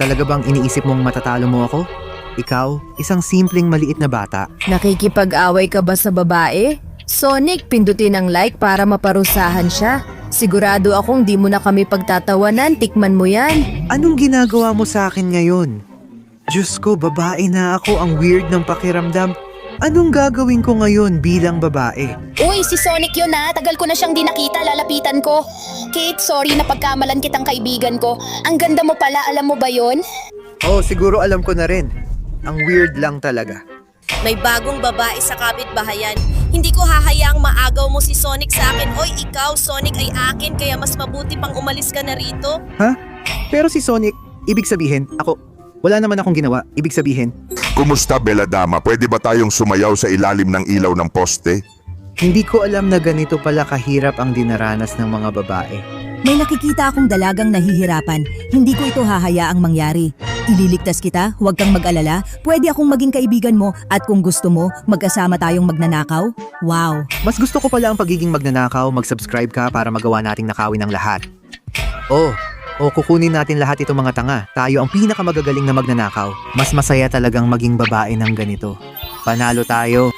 Talaga bang iniisip mong matatalo mo ako? Ikaw, isang simpleng maliit na bata. Nakikipag-away ka ba sa babae? Sonic, pindutin ang like para maparusahan siya. Sigurado akong di mo na kami pagtatawanan, tikman mo yan. Anong ginagawa mo sa akin ngayon? Diyos ko, babae na ako, ang weird ng pakiramdam. Anong gagawin ko ngayon bilang babae? Uy, si Sonic yun ha. Tagal ko na siyang di nakita, lalapitan ko. Kate, sorry na pagkamalan kitang kaibigan ko. Ang ganda mo pala, alam mo ba yun? Oh, siguro alam ko na rin. Ang weird lang talaga. May bagong babae sa kapitbahayan. Hindi ko hahayaang maagaw mo si Sonic sa akin. Oy, ikaw, Sonic ay akin, kaya mas mabuti pang umalis ka na rito. Ha? Pero si Sonic, ibig sabihin, wala naman akong ginawa. Ibig sabihin, Kumusta, Bella Dama? Pwede ba tayong sumayaw sa ilalim ng ilaw ng poste? hindi ko alam na ganito pala kahirap ang dinaranas ng mga babae. May nakikita akong dalagang nahihirapan. Hindi ko ito hahayaang mangyari. Ililigtas kita, huwag kang mag-alala. Pwede akong maging kaibigan mo at kung gusto mo, magkasama tayong magnanakaw. Wow! Mas gusto ko pala ang pagiging magnanakaw, mag-subscribe ka para magawa nating nakawin ang lahat. Kukunin natin lahat itong mga tanga. Tayo ang pinakamagagaling na magnanakaw. Mas masaya talagang maging babae ng ganito. Panalo tayo.